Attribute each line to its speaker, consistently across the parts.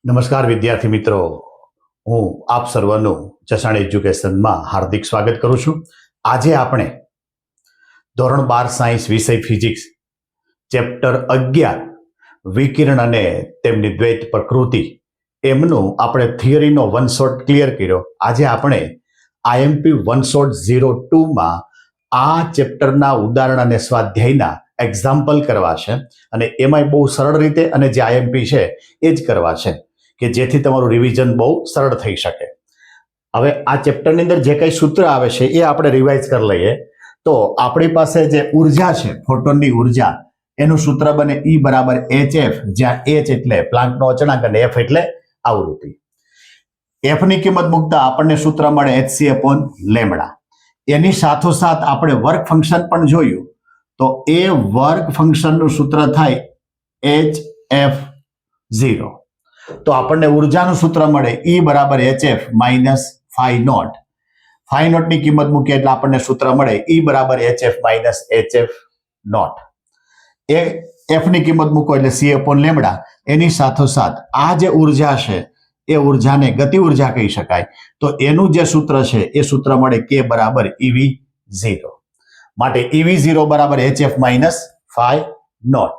Speaker 1: નમસ્કાર વિદ્યાર્થી મિત્રો, હું આપ સર્વનું ચસાણ એજ્યુકેશનમાં હાર્દિક સ્વાગત કરું છું. આજે આપણે ધોરણ 12 સાયન્સ વિષય ફિઝિક્સ ચેપ્ટર 11 વિકિરણ અને તેમની દ્વૈત પ્રકૃતિ એમનું આપણે થિયરીનો વન શોટ ક્લિયર કર્યો. આજે આપણે આઈએમપી 1.02માં આ ચેપ્ટરના ઉદાહરણ અને સ્વાધ્યાયના એક્ઝામ્પલ કરવા છે અને એમાંય બહુ સરળ રીતે અને જે આઈએમપી છે એ જ કરવા છે કે જેથી તમારું રિવિઝન બહુ સરળ થઈ શકે. હવે આ ચેપ્ટરની અંદર જે કંઈ સૂત્ર આવે છે એ આપણે રિવાઇઝ કરી લઈએ. તો આપણી પાસે જે ઉર્જા છે, ફોટોનની ઉર્જા, એનું સૂત્ર બને E બરાબર HF, જ્યાં H એટલે પ્લાન્કનો અચળાંક અને F એટલે આવૃત્તિ. F ની કિંમત મૂકતા આપણને સૂત્ર મળે hc/λ. એની સાથોસાથ આપણે વર્ક ફંક્શન પણ જોયું, તો એ વર્ક ફંક્શનનું સૂત્ર થાય HF0. તો આપણને ઉર્જાનું સૂત્ર મળે E બરાબર HF minus phi naught. Phi નોટની કિંમત મૂકીએ એટલે આપણને સૂત્ર મળે E બરાબર HF માઇનસ HF નોટ. એ F ની કિંમત મૂકો એટલે c/λ. એની સાથોસાથ આ જે ઉર્જા છે એ ઉર્જાને ગતિ ઉર્જા કહી શકાય. તો એનું જે સૂત્ર છે એ સૂત્ર મળે K બરાબર EV0. માટે EV0 બરાબર HF માઇનસ ફાઈ નોટ.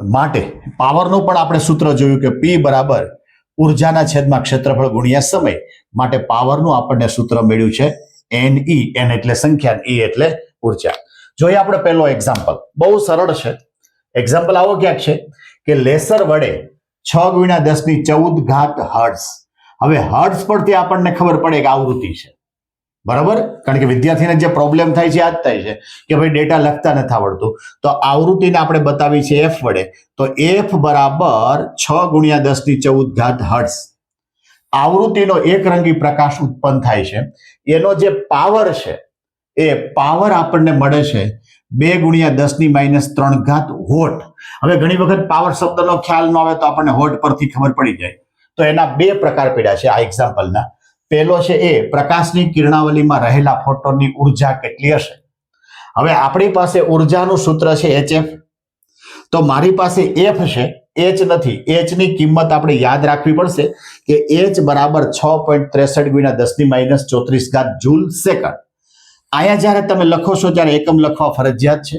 Speaker 1: માટે પાવરનું પણ આપણે સૂત્ર જોયું કે P બરાબર ઉર્જાના છેદમાં ક્ષેત્રફળ ગુણ્યા સમય. માટે પાવરનું આપણને સૂત્ર મળ્યું છે NE. N એટલે સંખ્યા, E એટલે ઉર્જા. જોઈએ આપણે પહેલો એક્ઝામ્પલ. બહુ સરળ છે. એક્ઝામ્પલ આવો ક્યાંક છે કે લેસર વડે 6×10⁻14 હર્ટ્ઝ. હવે હર્ટ્ઝ પરથી આપણને ખબર પડે કે આવૃત્તિ છે, બરાબર? કારણ કે વિદ્યાર્થીને જે પ્રોબ્લેમ થાય છે આ જ થાય છે કે ભાઈ ડેટા લખતા નથી આવડતું. તો આવૃત્તિને આપણે બતાવી છે F વડે. તો F બરાબર 6×10⁻14 હર્ટ્ઝ. આવૃત્તિનો એકરંગી પ્રકાશ ઉત્પન્ન થાય છે. એનો જે પાવર છે એ પાવર આપણને મળે છે 2×10⁻³ વોટ. હવે ઘણી વખત પાવર શબ્દનો ખ્યાલ ન આવે તો આપણને વોટ પરથી ખબર પડી જાય. તો એના બે પ્રકાર પડ્યા છે આ એક્ઝામ્પલના. પહેલો છે એ પ્રકાશની કિરણાવલીમાં રહેલા ફોટોનની ઉર્જા કેટલી હશે. હવે આપણી પાસે ઉર્જાનું સૂત્ર છે HF. તો મારી પાસે F છે, H નથી. H ની કિંમત આપણે યાદ રાખવી પડશે કે H બરાબર 6.63×10⁻34 જૂલ સેકન્ડ. અહીંયા જ્યારે તમે લખો છો ત્યારે એકમ લખવા ફરજિયાત છે.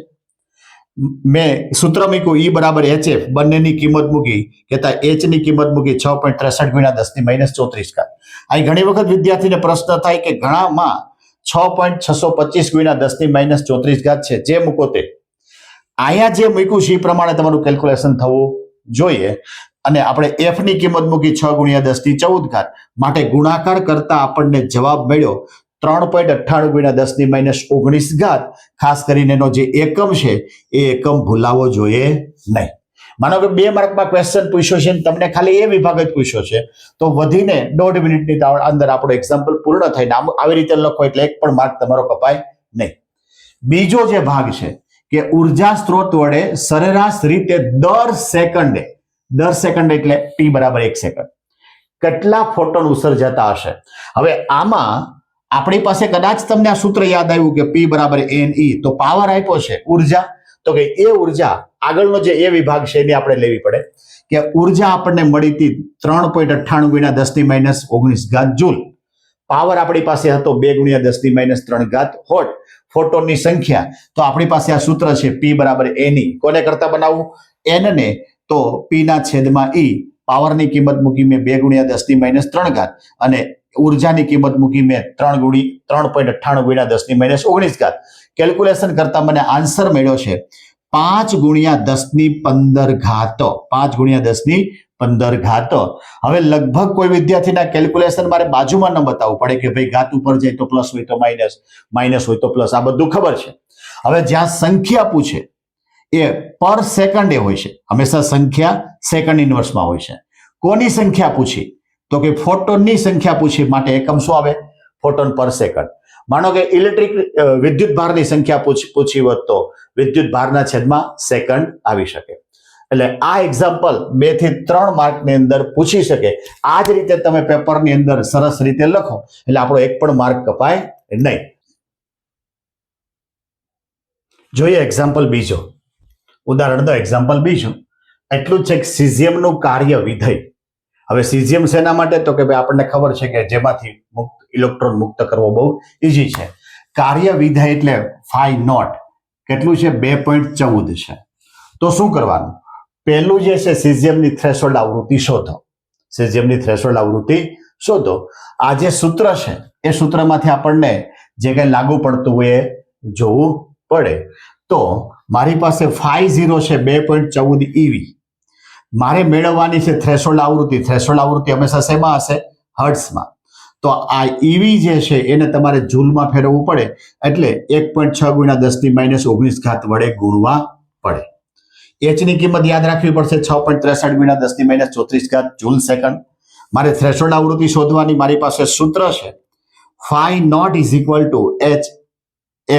Speaker 1: મેં સૂત્ર મૂક્યું E બરાબર HF, બંનેની કિંમત મૂકી કહેતા H ની કિંમત મૂકી 6.63×10⁻34. અહીં ઘણી વખત વિદ્યાર્થીને પ્રશ્ન થાય કે ઘણામાં 6.625×10⁻34 છે, જે મૂકો તે. અહીંયા જે મૂક્યું છે એ પ્રમાણે તમારું કેલ્ક્યુલેશન થવું જોઈએ. અને આપણે F ની કિંમત મૂકી 6×10⁻14. માટે ગુણાકાર કરતા આપણને જવાબ મળ્યો 3.98×10⁻19. ખાસ કરીને એનો જે એકમ છે એ એકમ ભૂલાવો જોઈએ નહીં. માનો કે 2 માર્કમાં ક્વેશ્ચન પૂછ્યો છે, તમને ખાલી એ વિભાગ જ પૂછ્યો છે, તો વધીને 1.5 મિનિટની અંદર આપણો એક્ઝામ્પલ પૂર્ણ થઈને આવી રીતે લખો એટલે 1 પણ માર્ક તમારો કપાય નહીં. બીજો જે ભાગ છે કે ઉર્જા સ્ત્રોત વડે સરેરાશ રીતે દર સેકન્ડે એટલે T બરાબર 1 સેકન્ડ કેટલા ફોટોન ઉત્સર્જાતા હશે. હવે આમાં આપણી પાસે કદાચ તમને આ સૂત્ર યાદ આવ્યું કે P બરાબર NE. તો પાવર આપ્યો છે ઉર્જા, તો કે એ ઉર્જા આગળનો જે એ વિભાગ છે એની આપણે લેવી પડે કે ઉર્જા આપણને મળી હતી 3.98×10⁻19 જૂલ. પાવર આપણી પાસે હતો 2×10⁻³ વોટ. ફોટોનની સંખ્યા તો આપણી પાસે આ સૂત્ર છે P બરાબર NE. કોને કરતા બનાવવું? N ને. તો P ના છેદમાં E. પાવરની કિંમત મૂકી મેં 2×10⁻³ અને ઉર્જાની કિંમત મૂકી મેં 3.98×10⁻19. કેલ્ક્યુલેશન કરતા મને આન્સર મળ્યો છે 5×10⁻15. 5×10⁻15. હવે લગભગ કોઈ વિદ્યાર્થીના કેલ્ક્યુલેશન મારે બાજુમાં ન બતાવવું પડે કે ભાઈ ઘાત ઉપર જાય તો પ્લસ હોય તો માઇનસ, માઇનસ હોય તો પ્લસ. આ બધું ખબર છે. હવે જ્યાં સંખ્યા પૂછે એ પર સેકન્ડે હોય છે. હંમેશા સંખ્યા સેકન્ડ ઇન્વર્સમાં હોય છે. કોની સંખ્યા પૂછી? તો કે ફોટોનની સંખ્યા પૂછી. માટે એકમ શું આવે? ફોટોન પર સેકન્ડ. માનો કે વિદ્યુત ભારની સંખ્યા પૂછી હોત તો વિદ્યુત ભારના છેદમાં સેકન્ડ આવી શકે. એટલે આ એક્ઝામ્પલ 2 થી 3 માર્કની અંદર પૂછી શકે. આ જ રીતે તમે પેપરની અંદર સરસ રીતે લખો એટલે આપણો 1 પણ માર્ક કપાય નહીં. જોઈએ એક્ઝામ્પલ બીજો. ઉદાહરણ દો. એક્ઝામ્પલ બીજું એટલું જ છે કે સીઝિયમનું કાર્ય વિધેય. હવે સીઝિયમ શેના માટે? તો કે ભાઈ આપણને ખબર છે કે જેમાંથી ઇલેક્ટ્રોન મુક્ત કરવો બહુ ઇઝી છે. કાર્ય વિધેય એટલે ફાઈ નોટ કેટલું છે? 2.14 છે. તો શું કરવાનું? પહેલું જે છે સીઝિયમની થ્રેશોલ્ડ આવૃત્તિ શોધો. સીઝિયમની થ્રેશોલ્ડ આવૃત્તિ શોધો. આ જે સૂત્ર છે એ સૂત્રમાંથી આપણને જે કંઈ લાગુ પડતું હોય એ જોવું પડે. તો મારી પાસે ફાઈ 0 છે 2.14 EV. મારે મેળવવાની છે થ્રેશોલ્ડ આવૃત્તિ. થ્રેશોલ્ડ આવૃત્તિ હંમેશા શેમાં હશે? હર્ટ્ઝમાં. તો આ EV જે છે એને તમારે જૂલમાં ફેરવવું પડે એટલે 1.6 ગુણ્યા 10⁻19 વડે ગુણવા પડે. H ની કિંમત યાદ રાખવી પડશે 6.63 ગુણ્યા 10⁻34 જૂલ સેકન્ડ. મારે થ્રેશોલ્ડ આવૃત્તિ શોધવાની મારી પાસે સૂત્ર છે phi naught is equal to H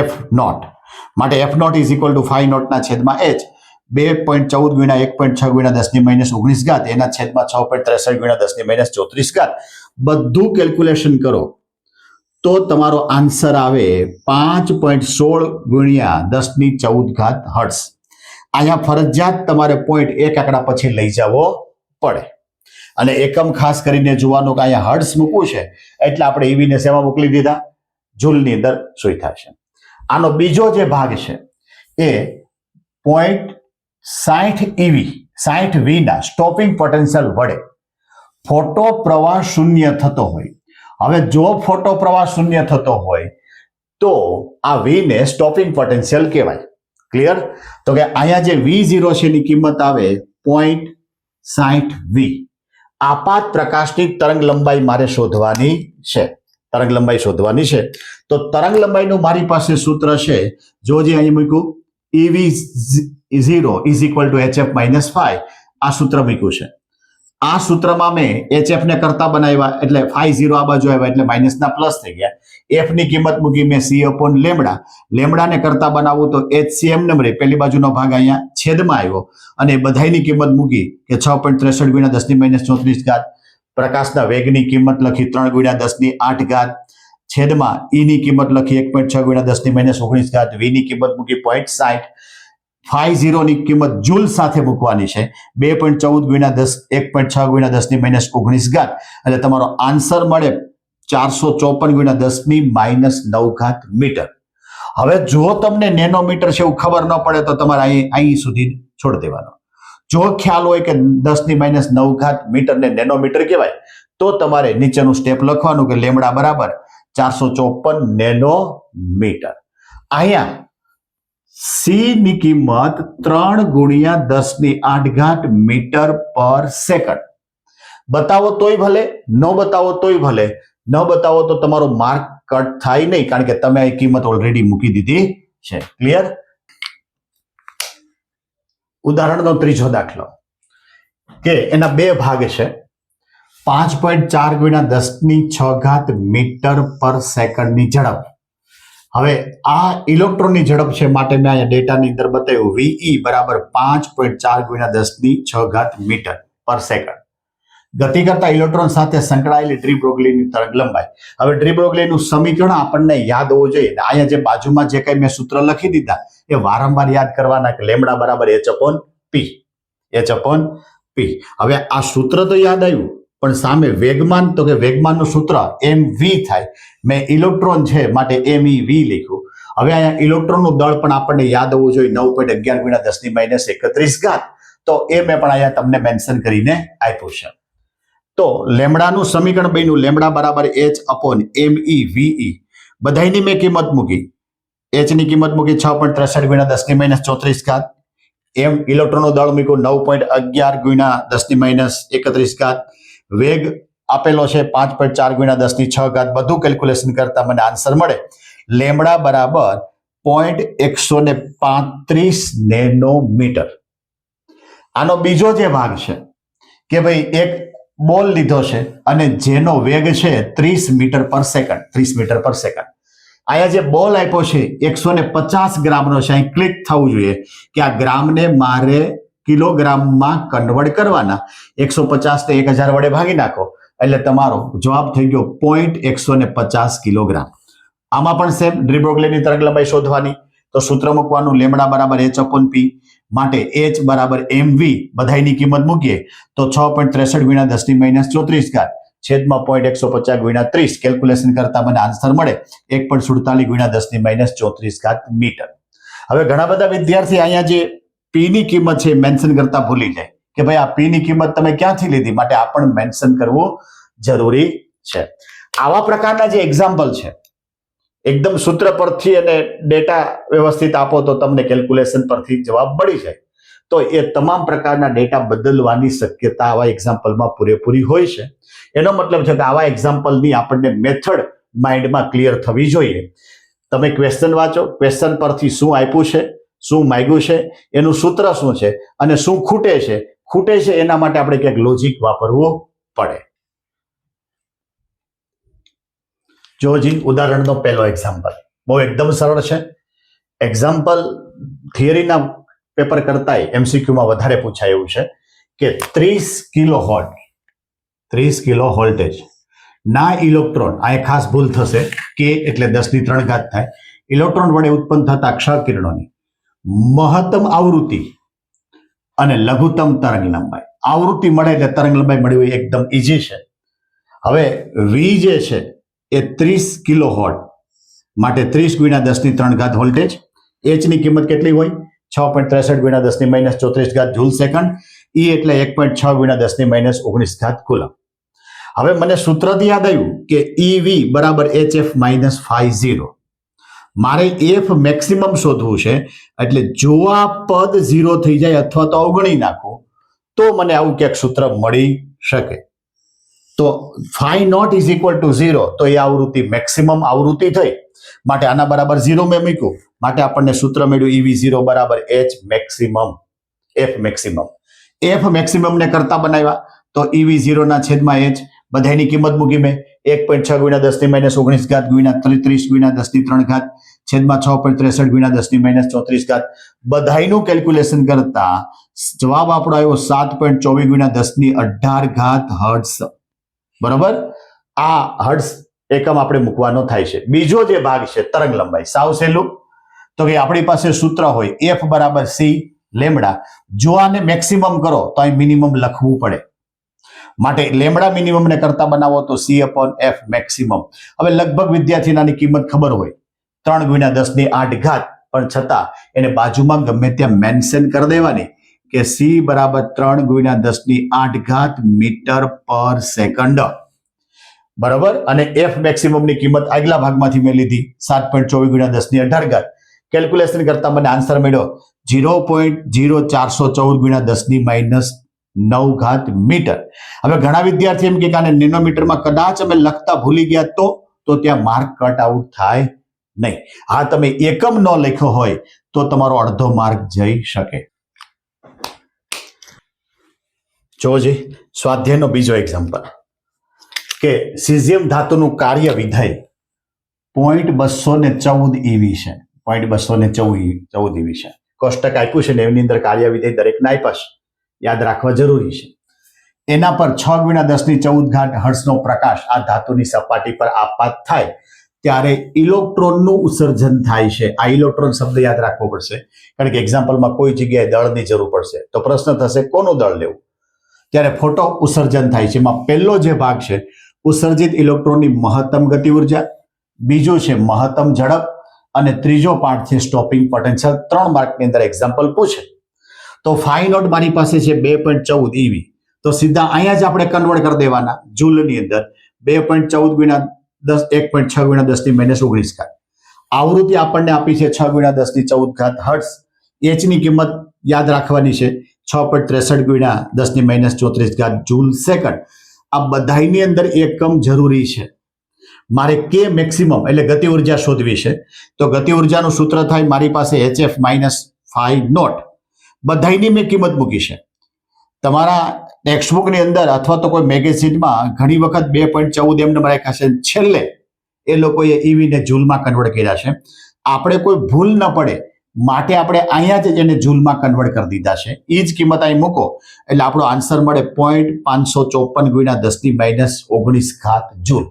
Speaker 1: F naught. માટે F naught is equal to phi નોટના છેદમાં H 2.14 ગુણ્યા 1.6 ગુણ્યા 10⁻19 એના છેદમાં 6.63 ગુણ્યા 10⁻34 બધું કેલ્ક્યુલેશન કરો તો તમારો આન્સર આવે 5.16 ગુણ્યા 10⁻14 હર્ટ્ઝ. અહીંયા ફરજિયાત તમારે પોઈન્ટ એક આંકડા પછી લઈ જવો પડે અને એકમ ખાસ કરીને જોવાનું કે અહીંયા હર્ટ્ઝ મૂકવું છે એટલે આપણે ઈવીને શેમાં મોકલી દીધા? જૂલની અંદર સુઈથા છે. આનો બીજો જે ભાગ છે એ 0.60 EV 60 V ના સ્ટોપિંગ પોટેન્શિયલ વડે ફોટો પ્રવાહ શૂન્ય થતો હોય. હવે જો ફોટો પ્રવાહ શૂન્ય થતો હોય તો આ V ને સ્ટોપિંગ પોટેન્શિયલ કહેવાય. ક્લિયર? તો કે અહીંયા જે V0 છે એની કિંમત આવે 0.60 V. આપાત પ્રકાશની તરંગ લંબાઈ મારે શોધવાની છે. તરંગ લંબાઈ શોધવાની છે તો તરંગ લંબાઈનું મારી પાસે સૂત્ર છે. જો જે અહીં મૂક્યું EV0 is equal two HF -5 આ સૂત્ર મૂક્યું છે. આ સૂત્રમાં મેં HF ને કરતા બનાવ્યા એટલે ફાઈ 0 આ બાજુ આવ્યા એટલે માઇનસના પ્લસ થઈ ગયા. F ની કિંમત મૂકી મેં C/λ. લેમડાને કરતા બનાવવું તો HCM નંબરે પહેલી બાજુનો ભાગ અહીંયા છેદમાં આવ્યો અને બધાની કિંમત મૂકી કે 6.63 ગુણ્યા 10⁻34 પ્રકાશના વેગની કિંમત લખી 3 ગુણ્યા 10⁸ છેદમાં E ની કિંમત લખી 1.6 ગુણ્યા 10⁻19 V ની કિંમત મૂકી 0.60. ફાઈ 0 ની કિંમત જૂલ સાથે મૂકવાની છે 2.14 ગુણ્યા 10 1.6 ગુણ્યા 10⁻19 એટલે તમારો આન્સર મળે 454 ગુણ્યા 10⁻9 મીટર. હવે જો તમને નેનોમીટર છે એવું ખબર ન પડે તો તમારે અહીં સુધી છોડી દેવાનો. જો ખ્યાલ હોય કે 10⁻9 મીટર ને નેનોમીટર કહેવાય તો તમારે નીચેનું સ્ટેપ લખવાનું કે લેમડા બરાબર 454 નેનોમીટર. અહીંયા C ની કિંમત 3 ગુણ્યા 10⁸ મીટર પર સેકન્ડ. બતાવો તોય ભલે, ન બતાવો તોય ભલે. ન બતાવો તો તમારો માર્ક કટ થાય નહીં કારણ કે તમે આ કિંમત ઓલરેડી મૂકી દીધી છે. ક્લિયર? ઉદાહરણનો ત્રીજો દાખલો કે એના બે ભાગ છે. 5.4 ગુણ્યા 10⁶ મીટર પર સેકન્ડની ઝડપ. હવે આ ઇલેક્ટ્રોનની ઝડપ છે માટે મેં અહીંયા ડેટાની અંદર બતાવ્યું VE બરાબર 5.4 ગુણ્યા 10⁶ મીટર પર સેકન્ડ. ગતિ કરતા ઇલેક્ટ્રોન સાથે સંકળાયેલી ડી બ્રોગલીની તરંગ લંબાઈ. હવે ડી બ્રોગલીનું સમીકરણ આપણને યાદ હોવું જોઈએ. અહીંયા જે બાજુમાં જે કંઈ મેં સૂત્ર લખી દીધા એ વારંવાર યાદ કરવાના કે લેમડા બરાબર H/P. હવે આ સૂત્ર તો યાદ આવ્યું પણ સામે વેગમાન તો કે વેગમાનનું સૂત્ર mv થાય. મેં ઇલેક્ટ્રોન છે માટે MEV લખ્યું. હવે અહીંયા ઇલેક્ટ્રોનનું દળ પણ આપણને યાદ હોવું જોઈએ 9.11 ગુણ્યા 10⁻31 તો એ મેં પણ અહીંયા તમને મેન્શન કરીને આપ્યું છે. તો લેમડાનું સમીકરણ બન્યું લેમડા બરાબર H/MEVE. બધાની મેં કિંમત મૂકી. H ની કિંમત મૂકી 6.63 ગુણ્યા 10⁻34 એમ ઇલેક્ટ્રોનનું દળ મૂક્યું 9.11 ગુણ્યા 10⁻31 વેગ આપેલો છે 5.4 ગુણ્યા 10⁶ બધું કેલ્ક્યુલેશન કરતા મને આન્સર મળે લેમડા બરાબર 0.135 નેનોમીટર. આનો બીજો જે ભાગ છે કે ભાઈ એક બોલ લીધો છે અને જેનો વેગ છે 30 મીટર પર સેકન્ડ. અહીંયા જે બોલ આપ્યો છે 150 ગ્રામનો છે. અહીં ક્લિક થવું જોઈએ કે આ ગ્રામને મારે કિલોગ્રામમાં કન્વર્ટ કરવાના. 150 ને 1000 વડે ભાગી નાખો એટલે તમારો જવાબ થઈ ગયો 0.150 કિલોગ્રામ. આમાં પણ સેમ ડી બ્રોગલીની તરંગ લંબાઈ શોધવાની તો સૂત્ર મૂકવાનું લેમડા બરાબર H/P. માટે H બરાબર mv બધાની કિંમત મૂકીએ તો 6.63 ગુણ્યા 10⁻34 ઘાત છેદમાં 0.150 ગુણ્યા 30 કેલ્ક્યુલેશન કરતા મને આન્સર મળે 1.47 ગુણ્યા 10⁻34 ઘાત મીટર. હવે ઘણા બધા વિદ્યાર્થી અહીંયા જે P ની કિંમત છે મેન્શન કરતા ભૂલી જાય કે ભાઈ આ P ની કિંમત તમે ક્યાંથી લીધી, માટે આ પણ મેન્શન કરવું જરૂરી છે. આવા પ્રકારના જે એક્ઝામ્પલ છે એકદમ સૂત્ર પરથી અને ડેટા વ્યવસ્થિત આપો તો તમને કેલ્ક્યુલેશન પરથી જવાબ મળી જાય. તો એ તમામ પ્રકારના ડેટા બદલવાની શક્યતા આવા એક્ઝામ્પલમાં પૂરેપૂરી હોય છે. એનો મતલબ છે કે આવા એક્ઝામ્પલની આપણને મેથડ માઇન્ડમાં ક્લિયર થવી જોઈએ. તમે ક્વેશ્ચન વાંચો, ક્વેશ્ચન પરથી શું આપ્યું છે, શું માંગ્યું છે, એનું સૂત્ર શું છે અને શું ખૂટે છે એના માટે આપણે ક્યાંક લોજિક વાપરવું પડે. જોજી ઉદાહરણનો પહેલો એક્ઝામ્પલ બહુ એકદમ સરળ છે. એક્ઝામ્પલ થિયરીના પેપર કરતાંય એમસીક્યુમાં વધારે પૂછાય એવું છે કે 30 કિલો વોલ્ટેજ ના ઇલેક્ટ્રોન, આ ખાસ ભૂલ થશે કે એટલે 10 ની 3 ઘાત થાય, ઇલેક્ટ્રોન વડે ઉત્પન્ન થતા ક્ષ કિરણોની મહત્તમ આવૃત્તિ અને લઘુત્તમ તરંગ લંબાઈ. આવૃત્તિ મળે એટલે તરંગ લંબાઈ મળવી હોય એકદમ ઈઝી છે. હવે વી જે છે એ 30 કિલો વોટ માટે 30 ગુણ્યા 10 ની 3 ઘાત વોલ્ટેજ. એચ ની કિંમત કેટલી હોય? 6.63 ગુણ્યા 10⁻34 ઘાત જૂલ સેકન્ડ. ઈ એટલે 1.6 ગુણ્યા 10⁻19 ઘાત કુલમ. હવે મને સૂત્રથી યાદ આવ્યું કે EV બરાબર HF -φ0. મારે એફ મેક્સિમમ શોધવું છે, એટલે જો આ પદ 0 થઈ જાય અથવા તો અવગણી નાખો તો મને આવું ક્યાંક સૂત્ર મળી શકે. તો φ નોટ ઇઝ ઇક્વલ ટુ 0, તો એ આવૃત્તિ મેક્સિમમ આવૃત્તિ થઈ, માટે આના બરાબર 0 મેં મૂક્યું, માટે આપણને સૂત્ર મળ્યું EV0 બરાબર H maximum F maximum. F maximum ને કરતા બનાવ્યા તો EV0 ના છેદમાં H બધાની કિંમત મૂકી મેં 1.6 ગુણ્યા 10⁻19 ઘાત ગુણ્યા 30 ગુણ્યા 10 ની 3 ઘાત છેદમાં 6.63 ગુણ્યા 10⁻34 ઘાત બધાનું કેલ્ક્યુલેશન કરતા જવાબ આપણો આવ્યો 7.24 ગુણ્યા 10 ની 18 ઘાત હર્ટ્ઝ. બરોબર, આ હર્ટ્ઝ એકમ આપણે મૂકવાનો થાય છે. બીજો જે ભાગ છે તરંગ લંબાઈ, સાવ સહેલું. તો કે આપણી પાસે સૂત્ર હોય F બરાબર C લેમ્ડા. જો આને મેક્સિમમ કરો તો અહીં મિનિમમ લખવું પડે, માટે લેમ્ડા મિનિમમ ને કરતા બનાવો તો C/F મેક્સિમમ. હવે લગભગ વિદ્યાર્થીની કિંમત ખબર હોય 3 ગુણ્યા 10 ની 8 ઘાત, પણ છતાં એને બાજુમાં ગમે ત્યાં મેન્શન કરી દેવાની કે C બરાબર 3 ગુણ્યા 10 ની 8 ઘાત મીટર પર સેકન્ડ. બરોબર, અને F મેક્સિમમ ની કિંમત આગલા ભાગમાંથી મેં લીધી 7.24 ગુણ્યા 10 ની 18 ઘાત. કેલ્ક્યુલેશન કરતા મને આન્સર મળ્યો 0.0414 ગુણ્યા 10 ની -9 ઘાત મીટર. હવે ઘણા વિદ્યાર્થી એમ કે આને નેનોમીટરમાં કદાચ અમે લખતા ભૂલી ગયા તો ત્યાં માર્ક કટ આઉટ થાય નહીં. હા, તમે એકમ ન લખ્યો હોય તો તમારો અડધો માર્ક જઈ શકે. જોજી સ્વાધ્યાયનો બીજો એક્ઝામ્પલ કે સીઝિયમ ધાતુનું કાર્ય વિધેય 0.214 EV છે. 0.214 EV છે. કોષ્ટક આપ્યું છે ને એની અંદર કાર્ય વિધેય દરેકના આપ્યા છે, યાદ રાખવા જરૂરી છે. એના પર 6 ગુણ્યા 10 ની 14 ઘાત હર્ટ્ઝનો પ્રકાશ આ ધાતુની સપાટી પર આપાત થાય ત્યારે ઇલેક્ટ્રોનનું ઉત્સર્જન થાય છે. આ ઇલેક્ટ્રોન શબ્દ યાદ રાખવો પડશે, કારણ કે એક્ઝામ્પલમાં કોઈ જગ્યાએ દળની જરૂર પડશે તો પ્રશ્ન થશે કોનું દળ લેવું. ત્યારે ફોટો ઉત્સર્જન થાય છે. એમાં પહેલો જે ભાગ છે ઉત્સર્જિત ઇલેક્ટ્રોનની મહત્તમ ગતિ ઉર્જા, બીજો છે મહત્તમ ઝડપ અને ત્રીજો પાર્ટ છે સ્ટોપિંગ પોટેન્શિયલ. 3 માર્કની અંદર એક્ઝામ્પલ પૂછે. તો φ નોટ મારી પાસે છે 2.14 EV, તો સીધા અહીંયા જ આપણે કન્વર્ટ કરી દેવાના જૂલની અંદર. 2.14 ગુણ્યા 10 1.6 ગુણ્યા 10 ની -19 ઘાત. આવૃત્તિ આપણને આપી છે 6 ગુણ્યા 10 ની 14 ઘાત હર્ટ્ઝ. H ની કિંમત યાદ રાખવાની છે 6.63 ગુણ્યા 10 ની -34 ઘાત જૂલ સેકન્ડ. આ બધાની અંદર એકમ જરૂરી છે. મારે કે મેક્સિમમ એટલે ગતિ ઉર્જા શોધવી છે, તો ગતિ ઉર્જાનું સૂત્ર થાય મારી પાસે HF -φ નોટ. બધાની મેં કિંમત મૂકી છે. તમારા ટેક્સ્ટબુકની અંદર અથવા તો કોઈ મેગેઝિનમાં ઘણી વખત 2.14 એમને રાખ્યા છે, છેલ્લે એ લોકોએ EV ને જૂલમાં કન્વર્ટ કર્યા છે. આપણે કોઈ ભૂલ ન પડે માટે આપણે અહીંયા જ એને જૂલમાં કન્વર્ટ કરી દીધા છે. એ જ કિંમત અહીં મૂકો એટલે આપણો આન્સર મળે 0.554 ગુણ્યા 10 ની -19 ઘાત જૂલ.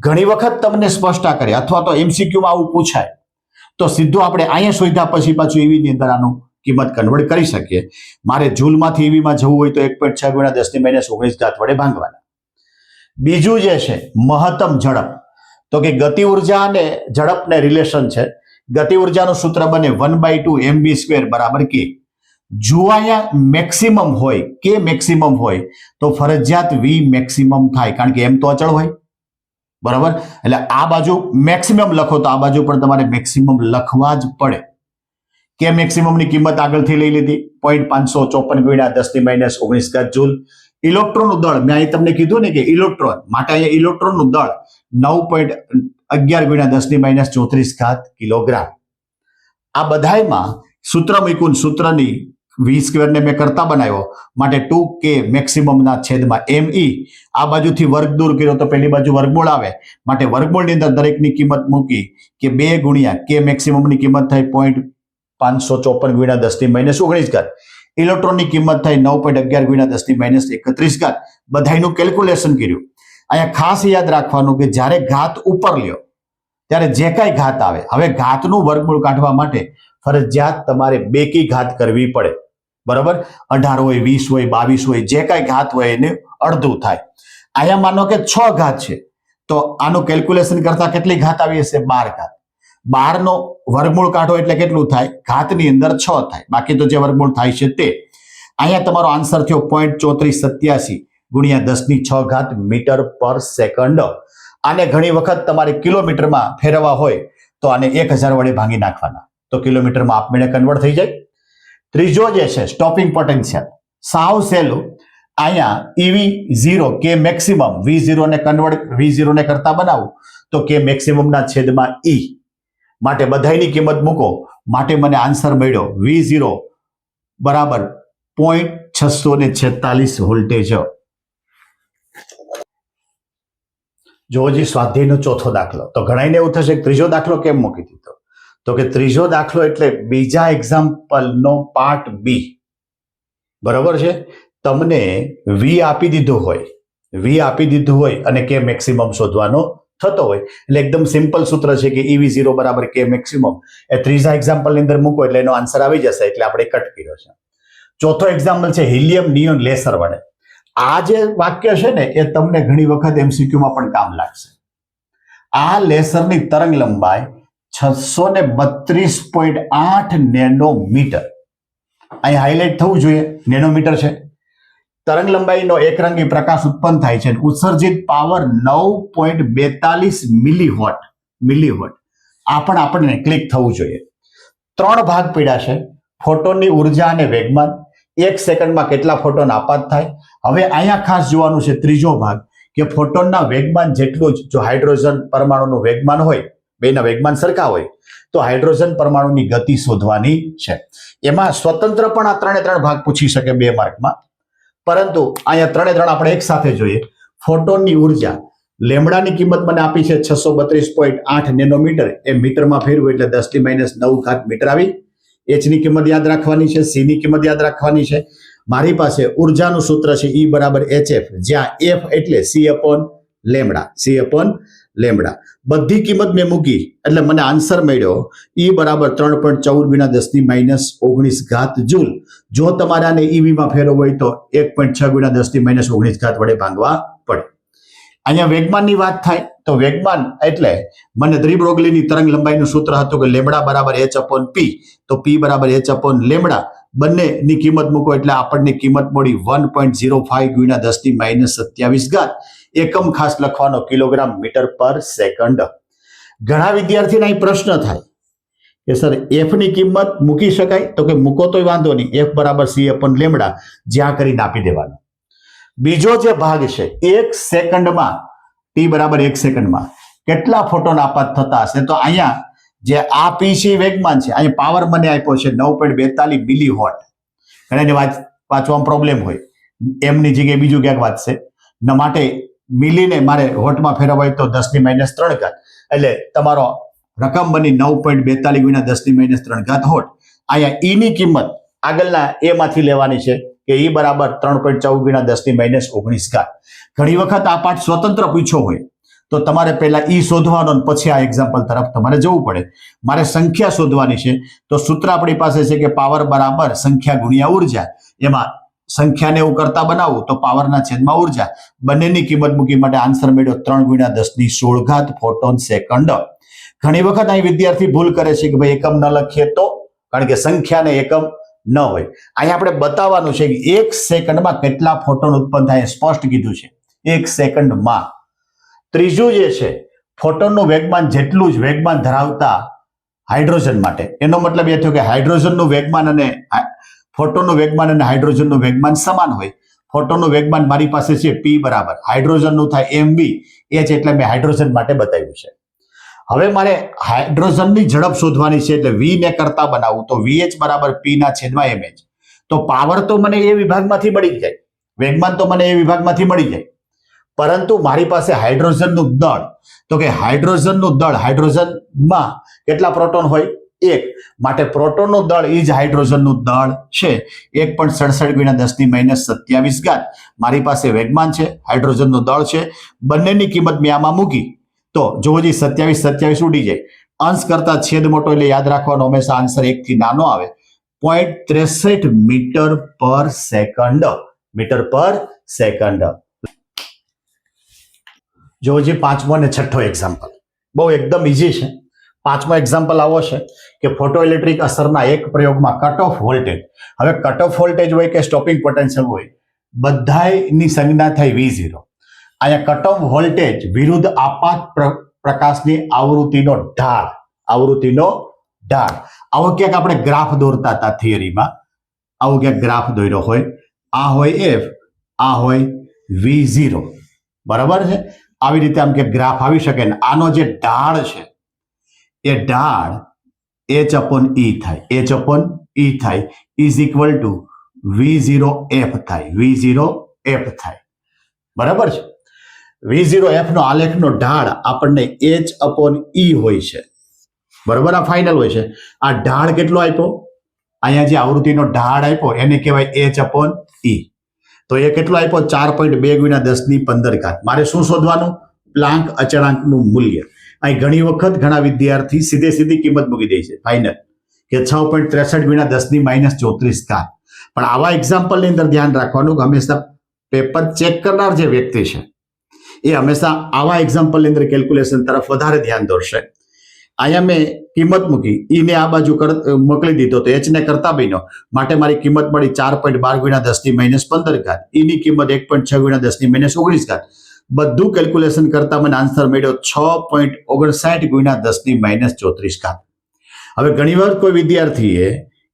Speaker 1: ઘણી વખત તમને સ્પષ્ટ કરે અથવા તો MCQ માં આવું પૂછાય તો સીધું આપણે અહીંયા શોધ્યા પછી પાછું EV ની અંદર આનું કિંમત કન્વર્ટ કરી શકીએ. મારે જૂલમાંથી ઈવીમાં જવું હોય તો 1.6 ગુણ્યા 10⁻19 ઘાત વડે ભાંગવાના. બીજું જે છે મહત્તમ ઝડપ, તો કે ગતિ ઉર્જા અને ઝડપને રિલેશન છે. ગતિ ઉર્જાનું સૂત્ર બને 1/2 mv² બરાબર કે. જો અહીંયા મેક્સિમમ હોય, કે મેક્સિમમ હોય તો ફરજિયાત વી મેક્સિમમ થાય, કારણ કે એમ તો અચળ હોય, બરાબર. એટલે આ બાજુ મેક્સિમમ લખો તો આ બાજુ પણ તમારે મેક્સિમમ લખવા જ પડે. કે મેક્સિમમની કિંમત આગળથી લઈ લીધી 0.554 ગુણ્યા 10⁻19 ઘાત જૂલ. ઇલેક્ટ્રોનનું દળ મેં અહીં તમને કીધું ને કે ઇલેક્ટ્રોન માટે અહીંયા ઇલેક્ટ્રોનનું દળ 9.11 ગુણ્યા 10⁻34 ઘાત કિલોગ્રામ. આ બધાયમાં સૂત્ર મૂક્યું, સૂત્રની v² ને મેં કરતા બનાવ્યો માટે 2k મેક્સિમમના છેદમાં me. આ બાજુથી વર્ગ દૂર કર્યો તો પેલી બાજુ વર્ગમૂળ આવે, માટે વર્ગમૂળની અંદર દરેકની કિંમત મૂકી કે 2 ગુણ્યા k મેક્સિમમની કિંમત થાય 0.554 ગુણ્યા 10⁻19 ઘાત. ઇલેક્ટ્રોનની કિંમત થાય 9.11 ગુણ્યા 10⁻31 ઘાત. બધાયનું કેલ્ક્યુલેશન કર્યું. અહીંયા ખાસ યાદ રાખવાનું કે જ્યારે ઘાત ઉપર લ્યો ત્યારે જે કાંઈ ઘાત આવે, હવે ઘાતનું વર્ગમૂળ કાઢવા માટે ફરજિયાત તમારે બેકી ઘાત કરવી પડે, બરાબર. 18 હોય, 20 હોય, 22 હોય, જે કાંઈ ઘાત હોય એને અડધું થાય. અહીંયા માનો કે 6 ઘાત છે તો આનું કેલ્ક્યુલેશન કરતા કેટલી ઘાત આવી હશે? 12 ઘાત. 12 નો વર્ગમૂળ કાઢો એટલે કેટલું થાય? ઘાતની અંદર 6 થાય, બાકી તો જે વર્ગમૂળ થાય છે તે. અહીંયા તમારો આન્સર થયો 0.3487 ગુણ્યા 10⁶ ઘાત મીટર પર સેકન્ડ. આને ઘણી વખત તમારે કિલોમીટરમાં ફેરવવા હોય તો આને 1000 વડે ભાંગી નાખવાના, તો કિલોમીટરમાં આપમેળે કન્વર્ટ થઈ જાય. ત્રીજો જે છે સ્ટોપિંગ પોટેન્શિયલ, સાવ સહેલું. અહીંયા EV0 કે મેક્સિમમ V0 ને કન્વર્ટ, V0 ને કરતા બનાવું તો કે મેક્સિમમના છેદમાં E. માટે બધાયની કિંમત મૂકો, માટે મને આન્સર મળ્યો V0 બરાબર 0.646 વોલ્ટેજ. જો હજી સ્વાધ્યાયનો ચોથો દાખલો, તો ઘણાઈને એવું થશે કે ત્રીજો દાખલો કેમ મૂકી દીધો? તો કે ત્રીજો દાખલો એટલે બીજા એક્ઝામ્પલનો પાર્ટ બી, બરાબર છે. તમને વી આપી દીધું હોય અને કે મેક્સિમમ શોધવાનો થતો હોય એટલે એકદમ સિમ્પલ સૂત્ર છે કે EV0 બરાબર કે મેક્સિમમ. એ ત્રીજા એક્ઝામ્પલની અંદર મૂકો એટલે એનો આન્સર આવી જશે, એટલે આપણે કટ કર્યો છે. ચોથો એક્ઝામ્પલ છે હિલિયમ નિયોન લેસર વડે. આ જે વાક્ય છે ને એ તમને ઘણી વખત MCQ માં પણ કામ લાગશે. આ લેસરની તરંગ લંબાઈ 632.8 નેનોમીટર. અહીં હાઇલાઇટ થવું જોઈએ, નેનોમીટર છે. તરંગ લંબાઈનો એકરંગી પ્રકાશ ઉત્પન્ન થાય છે. ઉત્સર્જિત પાવર 9.42 મિલીવોટ. આ પણ આપણને ક્લિક થવું જોઈએ. 3 ભાગ પડ્યા છે: ફોટોનની ઉર્જા અને વેગમાન, 1 સેકન્ડમાં કેટલા ફોટોન આપાત થાય. હવે અહીંયા ખાસ જોવાનું છે ત્રીજો ભાગ કે ફોટોનના વેગમાન જેટલું જ જો હાઇડ્રોજન પરમાણુનું વેગમાન હોય, બેના વેગમાન સરખા હોય તો હાઇડ્રોજન પરમાણુની ગતિ શોધવાની છે. એમાં સ્વતંત્ર પણ આ 3 ભાગ પૂછી શકે 2 માર્કમાં, પરંતુ અહીંયા 3 આપણે એક સાથે જોઈએ. ફોટોનની ઉર્જા લેમ્ડાની કિંમત મને આપી છે 632.8 નેનોમીટર, એ મીટરમાં ફેરવું એટલે 10⁻9 ઘાત મીટર આવી. H ની કિંમત યાદ રાખવાની છે, C ની કિંમત યાદ રાખવાની છે. મારી પાસે ઉર્જાનું સૂત્ર છે E બરાબર HF, જ્યાં F એટલે C upon લેમ્ડા. બધી કિંમત મેં મૂકી એટલે મને આન્સર મળ્યો E બરાબર 3.14 ગુણ્યા 10⁻19 ઘાત જૂલ. જો તમારે આને EV માં ફેરવવું હોય તો 1.6 ગુણ્યા 10⁻19 ઘાત વડે ભાંગવા પડે. અહીંયા વેગમાનની વાત થાય તો વેગમાન એટલે મને દ્વિબ્રોગલીની તરંગ લંબાઈનું સૂત્ર હતું કે લેમ્ડા બરાબર H upon P, તો P બરાબર H upon લેમ્ડા. બંનેની કિંમત મૂકો એટલે આપણને કિંમત મળી 1.05 ગુણ્યા 10⁻27 ઘાત. એકમ ખાસ લખવાનો કિલોગ્રામ મીટર પર સેકન્ડ. ઘણા વિદ્યાર્થીના અહીં પ્રશ્ન થાય કે સર F ની કિંમત મૂકી શકાય? તો કે મૂકો તોય વાંધો નહીં, F બરાબર C upon લેમ્ડા જ્યાં કરીને આપી દેવાનું. બીજો જે ભાગ છે 1 સેકન્ડમાં, T બરાબર 1 સેકન્ડમાં કેટલા ફોટોન આપાત થતા હશે? તો અહીંયા જે આ P છે વેગમાન છે, અહીંયા પાવર મને આપ્યો છે 9.42 મિલીવોટ. ઘણાને વાંચવામાં પ્રોબ્લેમ હોય, એમની જગ્યાએ બીજું ક્યાંક વાંચશે. માટે મિલીને મારે વોટમાં ફેરવાય તો 10⁻3 ઘાત, એટલે તમારો રકમ બની 9.42 ગુણ્યા 10⁻3 ઘાત વોટ. અહીંયા E ની કિંમત આગળના A માંથી લેવાની છે કે E બરાબર 3.14 ગુણ્યા 10⁻19 ઘાત. ઘણી વખત આ પાઠ સ્વતંત્ર પૂછ્યો હોય તો તમારે પહેલા ઈ શોધવાનો અને પછી આ એક્ઝામ્પલ તરફ તમારે જવું પડે. મારે સંખ્યા શોધવાની છે તો સૂત્ર આપણી પાસે છે કે પાવર બરાબર સંખ્યા ગુણ્યા ઉર્જા. એમાં સંખ્યાને એવું કરતા બનાવવું તો પાવરના છેદમાં ઉર્જા. બંનેની કિંમત મૂકી માટે આન્સર મળ્યો 3 × 10⁻16 ફોટોન સેકન્ડ. ઘણી વખત અહીં વિદ્યાર્થી ભૂલ કરે છે કે ભાઈ એકમ ન લખીએ તો, કારણ કે સંખ્યાને એકમ ન હોય. અહીંયા આપણે બતાવવાનું છે કે 1 સેકન્ડમાં કેટલા ફોટોન ઉત્પન્ન થાય સ્પષ્ટ કીધું છે. 1 સેકન્ડમાં. ત્રીજું જે છે ફોટોનનું વેગમાન જેટલું જ વેગમાન ધરાવતા હાઇડ્રોજન માટે. એનો મતલબ એ થયો કે હાઇડ્રોજનનું વેગમાન અને ફોટોનનું વેગમાન અને હાઇડ્રોજનનું વેગમાન સમાન હોય. ફોટોનનું વેગમાન મારી પાસે છે p બરાબર, હાઇડ્રોજનનું થાય mv h, એટલે મેં હાઇડ્રોજન માટે બતાવ્યું છે. હવે મારે હાઇડ્રોજનની ઝડપ શોધવાની છે એટલે v ને કરતા બનાવું તો vh બરાબર p/mh. તો પાવર તો મને એ વિભાગમાંથી મળી જાય, વેગમાન તો મને એ વિભાગમાંથી મળી જાય, પરંતુ મારી પાસે હાઇડ્રોજનનું દળ, તો કે હાઇડ્રોજનનું દળ, હાઇડ્રોજનમાં કેટલા પ્રોટોન હોય? 1. માટે પ્રોટોનનું દળ એ જ હાઇડ્રોજનનું દળ છે. 1.67 × 10⁻27. મારી પાસે વેગમાન છે, હાઇડ્રોજનનું દળ છે. બંનેની કિંમત મેં આમાં મૂકી તો જો હજી 27 ઉડી જાય. અંશ કરતા છેદ મોટો એટલે યાદ રાખવાનો હંમેશા આન્સર 1 થી નાનો આવે. 0.63 મીટર/સેકન્ડ. મીટર/સેકન્ડ. જો હજી પાંચમો અને છઠ્ઠો એક્ઝામ્પલ બહુ એકદમ ઇઝી છે. પાંચમો એક્ઝામ્પલ આવો છે કે ફોટો ઇલેક્ટ્રિક અસરના એક પ્રયોગમાં કટ ઓફ વોલ્ટેજ. હવે કટ ઓફ વોલ્ટેજ હોય કે સ્ટોપિંગ પોટેન્શિયલ હોય, બધાની સંજ્ઞા થઈ V0. અહીંયા કટ ઓફ વોલ્ટેજ વિરુદ્ધ આપાત પ્રકાશની આવૃત્તિનો ઢાળ. આવો ક્યાંક આપણે ગ્રાફ દોરતા હતા થિયરીમાં. આવો ક્યાંક ગ્રાફ દોર્યો હોય, આ હોય f, આ હોય V0, બરાબર છે. આવી રીતે આમ કે ગ્રાફ આવી શકે ને આનો જે ઢાળ છે એ ઢાળ h/e થાય. h/e થાય ઇઝ ઇક્વલ ટુ V0f થાય. V0f થાય, બરાબર છે. V0f નો આલેખનો ઢાળ આપણને h/e હોય છે, બરાબર. આ ફાઇનલ હોય છે. આ ઢાળ કેટલો આપ્યો? અહીંયા જે આવૃત્તિનો ઢાળ આપ્યો એને કહેવાય h/e. તો એ કેટલો આપ્યો? 4.2 × 10⁻15. મારે શું શોધવાનું? પ્લાન્ક અચળાંકનું મૂલ્ય. અહીં ઘણી વખત ઘણા વિદ્યાર્થી સીધી કિંમત મૂકી દે છે ફાઇનલ કે 6.63 × 10⁻34. પણ આવા એક્ઝામ્પલની અંદર ધ્યાન રાખવાનું કે હંમેશા પેપર ચેક કરનાર જે વ્યક્તિ છે એ હંમેશા આવા એક્ઝામ્પલની અંદર કેલ્ક્યુલેશન તરફ વધારે ધ્યાન દોરશે. અહીંયા મેં કિંમત મૂકી, ઈ ને આ બાજુ મોકલી દીધો તો h ને કરતા બન્યો, માટે મારી કિંમત મળી 4.12 × 10⁻15. ઈની કિંમત 1.6 × 10⁻19. બધું કેલ્ક્યુલેશન કરતા મને આન્સર મળ્યો 6.59 × 10⁻34. હવે ઘણીવાર કોઈ વિદ્યાર્થીએ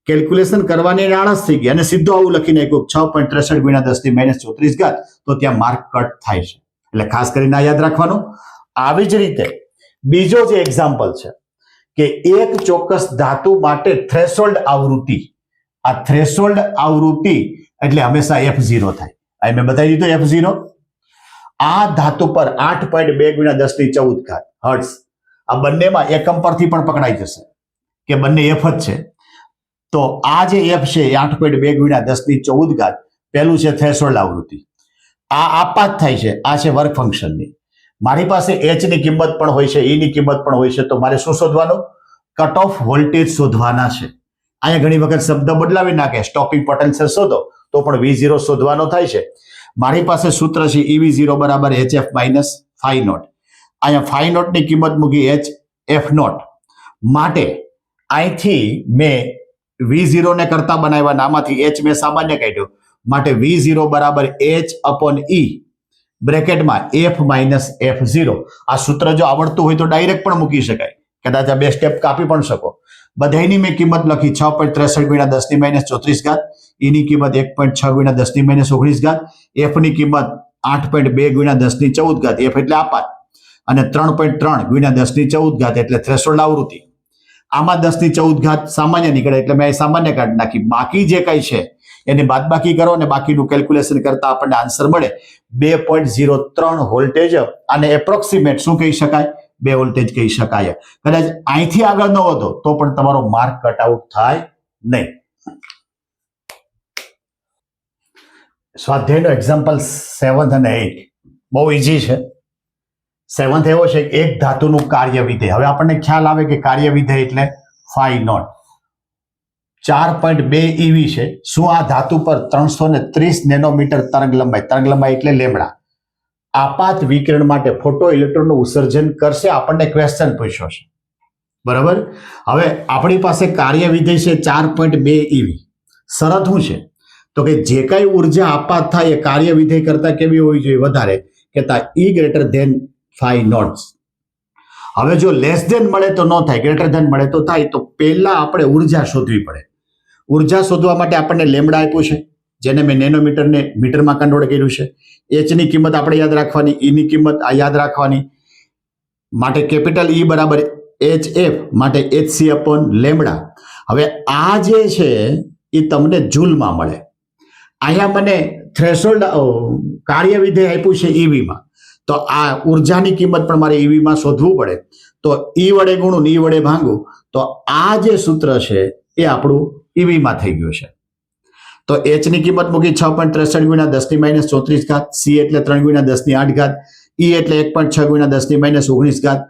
Speaker 1: કેલ્ક્યુલેશન કરવાની આળસ થઈ ગઈ અને સીધું આવું લખી નાખ્યું 6.63 × 10⁻34, તો ત્યાં માર્ક કટ થાય છે. એટલે ખાસ કરીને આ યાદ રાખવાનું. આવી જ રીતે બીજો જે એક્ઝામ્પલ છે કે એક ચોક્કસ ધાતુ માટે થ્રેશોલ્ડ આવૃત્તિ. આ થ્રેશોલ્ડ આવૃત્તિ એટલે હંમેશા f0 થાય. અહીં મેં બતાવી દીધું f0. આ ધાતુ પર 8.2 × 10⁻14 હર્ટ્ઝ. આ બંનેમાં એકમ પરથી પણ પકડાઈ જશે કે બંને f જ છે. તો આ જે f છે એ 8.2 × 10⁻14 પહેલું છે થ્રેશોલ્ડ આવૃત્તિ. આ આપાત થાય છે, આ છે વર્ક ફંક્શનની. મારી પાસે h ની કિંમત પણ હોય છે, e ની કિંમત પણ હોય છે. તો મારે શું શોધવાનું? કટ ઓફ વોલ્ટેજ શોધવાના છે. અહીંયા ઘણી વખત શબ્દ બદલાવી નાખે, સ્ટોપિંગ પોટેન્શિયલ શોધો તો પણ V0 શોધવાનો થાય છે. મારી પાસે સૂત્ર છે EV0 બરાબર hf - phi0. અહીંયા phi0 ની કિંમત મૂકી hf0. માટે અહીંથી મેં V0 ને કરતા બનાવ્યા, આમાંથી h મેં સામાન્ય કાઢ્યો, માટે V0 બરાબર h/e બ્રેકેટમાં f - f0. આ સૂત્ર જો આવડતું હોય તો ડાયરેક્ટ પણ મૂકી શકાય, કદાચ આ બે સ્ટેપ કાપી પણ શકો. બધાની મેં કિંમત લખી 6.63 × 10⁻34. એની કિંમત 1.6 × 10⁻19. f ની કિંમત 8.2 × 10⁻14. f એટલે આપાત, અને 3.3 × 10⁻14 એટલે થ્રેશોલ્ડ આવૃત્તિ. આમાં 10⁻14 સામાન્ય નીકળે એટલે મેં સામાન્ય કાઢી નાખી. બાકી જે કઈ છે એની બાદબાકી કરો અને બાકીનું કેલ્ક્યુલેશન કરતા આપણને આન્સર મળે 2.03 વોલ્ટેજ. અને એપ્રોક્સિમેટ શું કહી શકાય? 2 વોલ્ટેજ કહી શકાય. કદાચ અહીંથી આગળ ન વધો તો પણ તમારો માર્ક કટ આઉટ થાય નહીં. સ્વાધ્યાયનો એક્ઝામ્પલ 7 અને 8 બહુ ઇઝી છે. સેવન્થ એવો છે કે એક ધાતુનું કાર્ય વિધેય. હવે આપણને ખ્યાલ આવે કે કાર્ય વિધેય એટલે ફાઈ નોટ. 4.2 EV છે. શું આ ધાતુ પર 330 નેનોમીટર તરંગ લંબાઈ એટલે લેમડા આપાત વિકિરણ માટે ફોટો ઇલેક્ટ્રોનનું ઉત્સર્જન કરશે? આપણને ક્વેશ્ચન પૂછ્યો છે, બરાબર. હવે આપણી પાસે કાર્ય વિધેય છે 4.2 EV. શરત શું છે? તો કે જે કઈ ઉર્જા આપાત થાય એ કાર્ય વિધેય કરતા કેવી હોવી જોઈએ? વધારે, કહેતા E ગ્રેટર ધેન 5 નોટ્સ. હવે જો લેસ ધેન મળે તો ન થાય, ગ્રેટર ધેન મળે તો થાય. તો પહેલા આપણે ઉર્જા શોધવી પડે. ઉર્જા શોધવા માટે આપણને લેમડા આપ્યું છે, જેને મેં નેનોમીટરને મીટરમાં કન્વર્ટ કર્યું છે. એચ ની કિંમત આપણે યાદ રાખવાની, ઈ ની કિંમત યાદ રાખવાની. માટે કેપિટલ E બરાબર HF માટે HC અપોન લેમડા. હવે આ જે છે એ તમને જૂલમાં મળે. અહીંયા મને થ્રેશોલ્ડ કાર્ય વિધેય આપ્યું છે EV-માં, તો આ ઉર્જાની કિંમત પણ મારે EV માં શોધવું પડે. તો E વડે ગુણું, E વડે ભાંગું, તો આ જે સૂત્ર છે એ આપણું EV માં થઈ ગયું છે. તો H ની કિંમત મૂકી 6.63 ગુણ્યા 10 - 34 C એટલે 3 ગુણ્યા 10 - 8 E એટલે 1.6 ગુણ્યા 10 - 19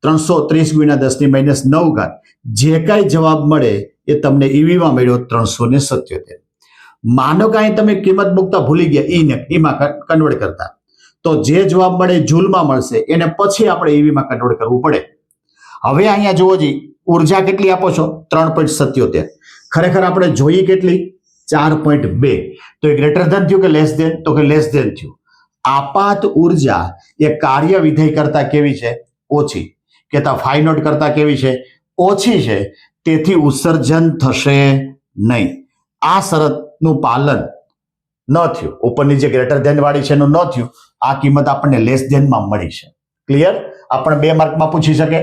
Speaker 1: 330 ગુણ્યા 10 - 9. જે કાંઈ જવાબ મળે એ તમને EV માં મળ્યો 377. માનો કે અહીં તમે કિંમત મૂકતા ભૂલી ગયા, ઈમાં કન્વર્ટ કરતા, તો જે જવાબ મળે જૂલમાં મળશે, એને પછી આપણે EV માં કન્વર્ટ કરવું પડે. હવે અહીંયા જુઓ જી, ઉર્જા કેટલી આપો છો? 3.77. ખરેખર આપણે જોઈએ કેટલી? 4.2. તો એ ગ્રેટર ધેન થયું કે લેસ ધેન? તો કે લેસ ધેન થયું. આપાત ઉર્જા એ કાર્ય વિધેય કરતા કેવી છે? ઓછી. કહેતા ફાઈ નોટ કરતા કેવી છે? ઓછી છે. તેથી ઉત્સર્જન થશે નહીં. આ શરતનું પાલન ન થયું, ઉપરની જે ગ્રેટર ધેન વાળી છે એનું ન થયું. આ કિંમત આપણને લેસ ધેનમાં મળી છે. ક્લિયર? આપણે 2 માર્કમાં પૂછી શકે.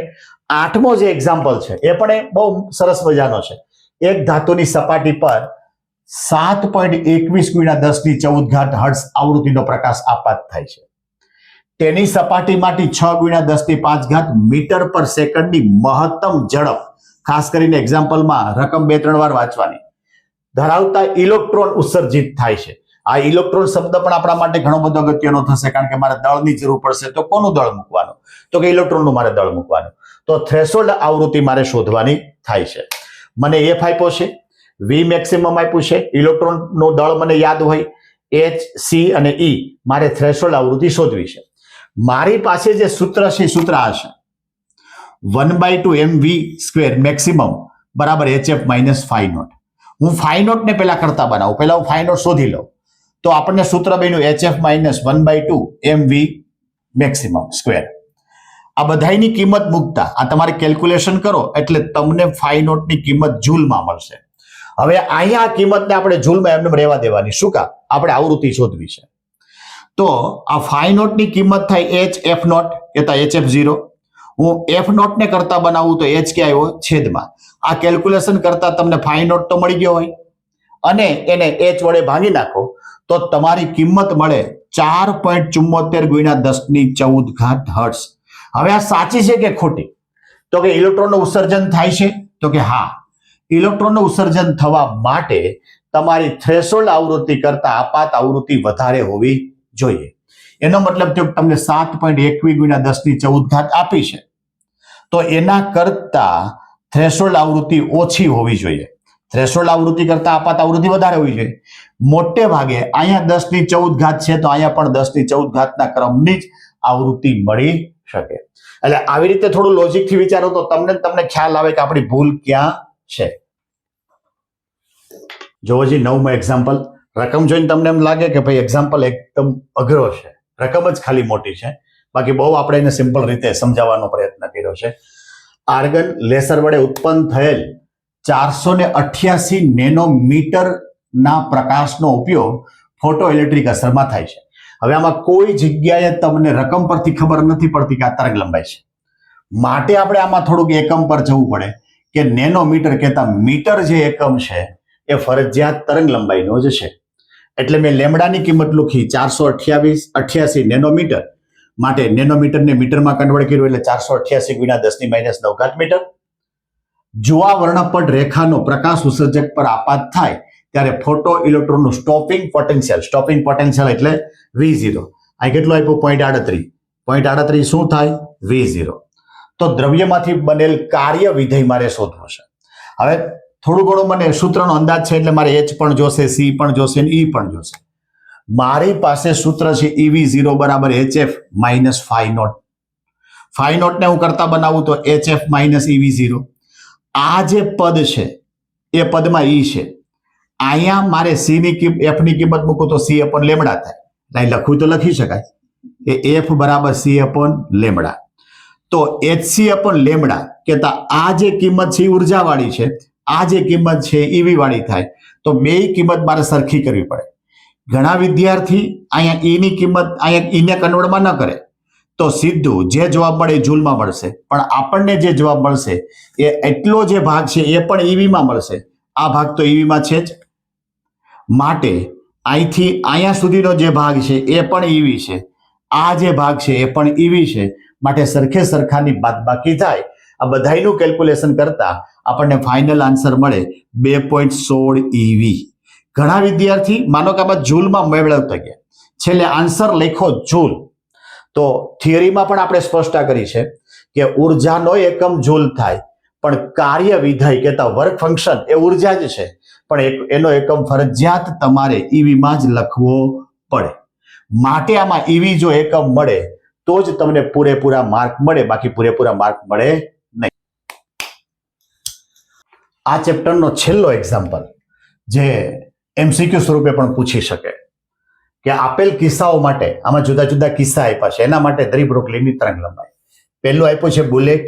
Speaker 1: 8મો જે એક્ઝામ્પલ છે એ પણ બહુ સરસ મજાનો છે. એક ધાતુની સપાટી પર 7.21 ગુણ્યા 10 - 14 હર્ટ્ઝ આવૃત્તિનો પ્રકાશ આપાત થાય છે. તેની સપાટીમાંથી 6 ગુણ્યા 10 - 5 મીટર પર સેકન્ડની મહત્તમ ઝડપ, ખાસ કરીને એક્ઝામ્પલમાં રકમ 2-3 વાર વાંચવાની, ધરાવતા ઇલેક્ટ્રોન ઉત્સર્જિત થાય છે. આ ઇલેક્ટ્રોન શબ્દ પણ આપણા માટે ઘણો બધો અગત્યનો થશે, કારણ કે મારે દળની જરૂર પડશે. તો કોનું દળ મૂકવાનું? તો કે ઇલેક્ટ્રોનનું મારે દળ મૂકવાનું. તો થ્રેશોલ્ડ આવૃત્તિ મારે શોધવાની થાય છે. મને F આપ્યો છે, V મેક્સિમમ આપ્યું છે, ઇલેક્ટ્રોનનું દળ મને યાદ હોય, H, C અને E. મારે થ્રેશોલ્ડ આવૃત્તિ શોધવી છે. મારી પાસે જે સૂત્ર છે સૂત્ર આ છે, 1/2 mv² મેક્સિમમ બરાબર HF - ફાઈ નોટ. હું ફાઈ નોટ ને પેલા કરતા બનાવું, પેલા હું ફાઈ નોટ શોધી લઉં. તો આપણને સૂત્ર બન્યું HF - 1/2 mv મેક્સિમમ સ્ક્વેર. આ બધાની કિંમત મૂકતા આ તમારે કેલ્ક્યુલેશન કરો એટલે તમને ફાઈ નોટની કિંમત જૂલમાં મળશે. હવે અહીંયા આ કિંમતને આપણે જૂલમાં એમને રહેવા દેવાની. શું કામ? આપણે આવૃત્તિ શોધવી છે. તો આ ફાઈ નોટની કિંમત થાય HF નોટ, કહેતા HF0. હું F નોટ ને કરતા બનાવું તો H કે આવ્યો છેદમાં. આ કેલ્ક્યુલેશન કરતા તમને ફાઈ નોટ તો મળી ગયો હોય, અને એને H વડે ભાંગી નાખો તો તમારી કિંમત મળે 4.74 ગુણ્યા 10 - 14 હર્ટ્ઝ. હવે આ સાચી છે કે ખોટી? તો કે ઇલેક્ટ્રોનનું ઉત્સર્જન થાય છે? તો કે હા. ઇલેક્ટ્રોનનું ઉત્સર્જન થવા માટે તમારી થ્રેશોલ્ડ આવૃત્તિ કરતા આપાત આવૃત્તિ વધારે હોવી જોઈએ. એનો મતલબ થયો કે તમને 7.21 ગુણ્યા 10 - 14 આપી છે, તો એના કરતા થ્રેશોલ્ડ આવૃત્તિ ઓછી હોવી જોઈએ. થ્રેશોલ્ડ આવૃત્તિ કરતા આપાત આવૃત્તિ વધારે હોવી જોઈએ. મોટે ભાગે અહીંયા 10 - 14 છે, તો અહીંયા પણ 10 - 14 ના ક્રમની જ આવૃત્તિ મળી શકે. એટલે આવી રીતે થોડું લોજિકથી વિચારો તો તમને ખ્યાલ આવે કે આપણી ભૂલ ક્યાં છે. જોવો જી 9મો એક્ઝામ્પલ. રકમ જોઈને તમને એમ લાગે કે ભાઈ એક્ઝામ્પલ એકદમ અઘરો છે, રકમ જ ખાલી મોટી છે, બાકી બહુ આપણે એને સિમ્પલ રીતે સમજાવવાનો પ્રયત્ન કર્યો છે. આર્ગન લેસર વડે ઉત્પન્ન થયેલ 488 નેનોમીટર ના પ્રકાશનો ઉપયોગ ફોટો ઇલેક્ટ્રિક અસરમાં થાય છે. હવે આમાં કોઈ જગ્યાએ તમને રકમ પરથી ખબર નથી પડતી કે આ તરંગ લંબાઈ છે, માટે આપણે આમાં થોડુંક એકમ પર જવું પડે કે નેનોમીટર કહેતા મીટર જે એકમ છે એ ફરજિયાત તરંગ લંબાઈનો જ છે. એટલે મેં લેમડાની કિંમત લખી 488 નેનોમીટર. માટે નેનોમીટરને મીટરમાં કન્વર્ટ કર્યું એટલે 488 ગુણ્યા 10 - 9 મીટર. જો આ વર્ણપટ રેખાનો પ્રકાશ ઉત્સર્જક પર આપાત થાય ત્યારે ફોટો ઇલેક્ટ્રોનનું સ્ટોપિંગ પોટેન્શિયલ એટલે V0 આ કેટલું આપ્યું? 0.38. 0.38 શું થાય? V0. તો દ્રવ્યમાંથી બનેલ કાર્ય વિધેય મારે શોધવું છે. હવે થોડું ઘણું મને સૂત્રનો અંદાજ છે એટલે મારે H પણ જોશે, C પણ જોશે અને E પણ જોશે. મારી પાસે સૂત્ર છે EV0 બરાબર HF minus phi naught. Phi નોટને હું કરતા બનાવું તો HF માઇનસ EV0. આ જે પદ છે એ પદમાં E છે. અહીંયા મારે C ની F ની કિંમત મૂકું તો C અપોન લેમડા થાય. અહીં લખવું તો લખી શકાય કે F બરાબર C અપોન લેમડા. તો HC અપોન લેમડા કહેતા આ જે કિંમત છે એ ઉર્જાવાળી છે, આ જે કિંમત છે EV વાળી થાય. તો બે કિંમત મારે સરખી કરવી પડે. ઘણા વિદ્યાર્થી અહીંયા E ની કિંમત અહીંયા E ને કન્વર્ટમાં ન કરે તો સીધું જે જવાબ મળે એ જૂલમાં મળશે, પણ આપણને જે જવાબ મળશે એ એટલો જે ભાગ છે એ પણ EV માં મળશે. આ ભાગ તો EV માં છે જ, માટે અહીંથી અહીંયા સુધીનો જે ભાગ છે એ પણ EV છે, આ જે ભાગ છે એ પણ EV છે. માટે સરખે સરખાની બાદબાકી થાય. આ બધાયનું કેલ્ક્યુલેશન કરતા આપણને ફાઇનલ આન્સર મળે 2.16 EV. ઘણા વિદ્યાર્થી માનો કે આમાં જૂલમાં મેળવતા ગયા, છેલ્લે આન્સર લખો જૂલ. તો થિયરીમાં પણ આપણે સ્પષ્ટતા કરી છે કે ઉર્જાનો એકમ જૂલ થાય, પણ કાર્ય વિધેય કહેતા વર્ક ફંક્શન એ ઉર્જા જ છે, પણ એનો એકમ ફરજિયાત તમારે EV-માં જ લખવો પડે. માટે આમાં EV જો એકમ મળે તો જ તમને પૂરેપૂરા માર્ક મળે, બાકી પૂરેપૂરા માર્ક મળે નહીં. આ ચેપ્ટરનો છેલ્લો એક્ઝામ્પલ જે MCQ સ્વરૂપે પણ પૂછી શકે કે આપેલ કિસ્સાઓ માટે આમાં જુદા જુદા કિસ્સા આપ્યા છે, એના માટે દ્વિ બ્રોગલીની તરંગ લંબાઈ. પહેલું આપ્યું છે બુલેટ,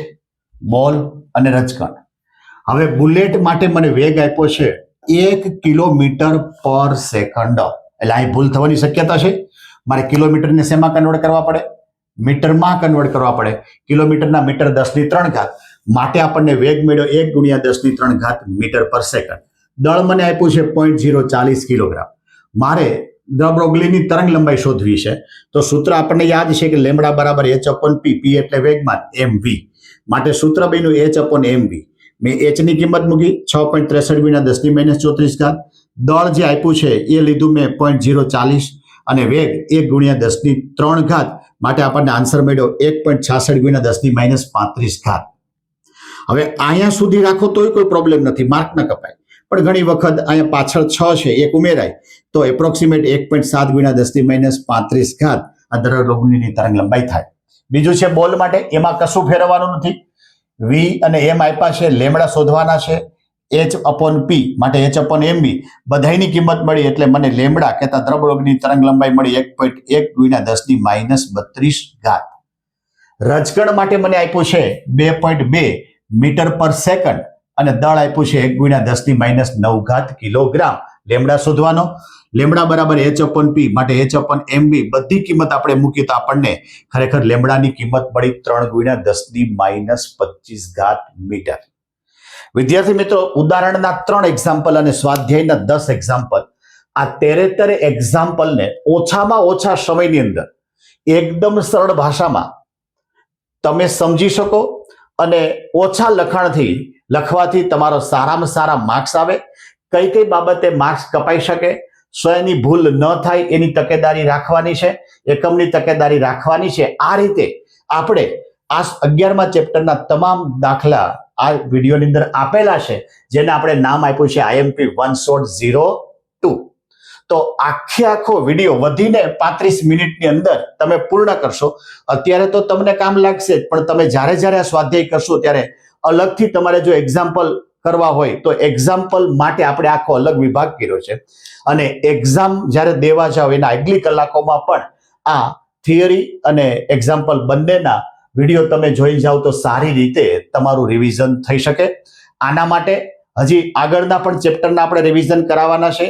Speaker 1: બોલ અને રજકણ. હવે બુલેટ માટે મને વેગ આપ્યો છે 1 કિલોમીટર પર સેકન્ડ. એટલે અહીં ભૂલ થવાની શક્યતા છે. મારે કિલોમીટરને શેમાં કન્વર્ટ કરવા પડે? મીટરમાં કન્વર્ટ કરવા પડે. કિલોમીટરના મીટર 10⁻³ માટે આપણને વેગ મળ્યો 1 ગુણ્યા 10⁻³ મીટર પર સેકન્ડ. દળ મને આપ્યું છે 0.040 કિલોગ્રામ. મારે દ્વિ બ્રોગલીની તરંગ લંબાઈ શોધવી છે. તો સૂત્ર આપણને યાદ છે કે લેમડા બરાબર H અપોન P, P એટલે વેગમાન, mv. માટે સૂત્ર બન્યું H અપોન mv. મેં H ની કિંમત મૂકી 6.63 ગુણ્યા 10⁻34. દળ જે આપ્યું છે એ લીધું મેં 0.040 અને વેગ 1 ગુણ્યા 10⁻³ માટે આપણને આન્સર મળ્યો 1.66 ગુણ્યા 10⁻35. હવે અહીંયા સુધી રાખો તોય કોઈ પ્રોબ્લેમ નથી, માર્ક ન કપાય. પણ ઘણી વખત અહીંયા પાછળ 6 છે એક ઉમેરાય તો એપ્રોક્સિમેટ 1.7 ગુણ્યા 10⁻35 આ દ્વિ બ્રોગલીની તરંગ લંબાઈ થાય. બીજું છે બોલ માટે, એમાં કશું ફેરવવાનું નથી. V અને M આપ્યા છે, લેમડા શોધવાના છે, H અપોન P માટે H અપોન mv બધાયની કિંમત મળી એટલે મને લેમડા કહેતા દ્વિ બ્રોગલીની તરંગ લંબાઈ મળી 1.1 ગુણ્યા 10⁻32. રજકણ માટે મને આપ્યું છે 2.2 મીટર પર સેકન્ડ અને દળ આપ્યું છે 1 ગુણ્યા 10⁻9 કિલોગ્રામ. લેમડા શોધવાનો, લેમડા બરાબર H અપોન P માટે H અપોન mv બધી કિંમત આપણે મૂકી તો આપણને ખરેખર લેમડાની કિંમત મળી 3 ગુણ્યા 10⁻25 મીટર. વિદ્યાર્થી મિત્રો, ઉદાહરણના 3 એક્ઝામ્પલ અને સ્વાધ્યાયના 10 એક્ઝામ્પલ, આ 13 એક્ઝામ્પલને ઓછામાં ઓછા સમયની અંદર એકદમ સરળ ભાષામાં તમે સમજી શકો અને ઓછા લખાણથી લખવાથી તમારો સારામાં સારા માર્ક્સ આવે. કઈ કઈ બાબતે માર્ક્સ કપાઈ શકે, સ્વયંની ભૂલ ન થાય એની તકેદારી રાખવાની છે, એકમની તકેદારી રાખવાની છે. આ રીતે આપણે આ 11મા ચેપ્ટરના તમામ દાખલા આ વિડીયોની અંદર આપેલા છે, જેને આપણે નામ આપ્યું છે IMP 1.02. તો આખો વિડીયો વધીને 35 મિનિટની અંદર તમે પૂર્ણ કરશો. અત્યારે તો તમને કામ લાગશે જ, પણ તમે જ્યારે જ્યારે આ સ્વાધ્યાય કરશો ત્યારે અલગથી તમારે જો એક્ઝામ્પલ કરવા હોય તો એક્ઝામ્પલ માટે આપણે આખો અલગ વિભાગ કર્યો છે. અને એક્ઝામ જ્યારે દેવા જાવ એના આગલી કલાકોમાં પણ આ થિયરી અને એક્ઝામ્પલ બંનેના વિડીયો તમે જોઈ જાઓ તો સારી રીતે તમારું રિવિઝન થઈ શકે. આના માટે હજી આગળના પણ ચેપ્ટરના આપણે રિવિઝન કરાવવાના છે.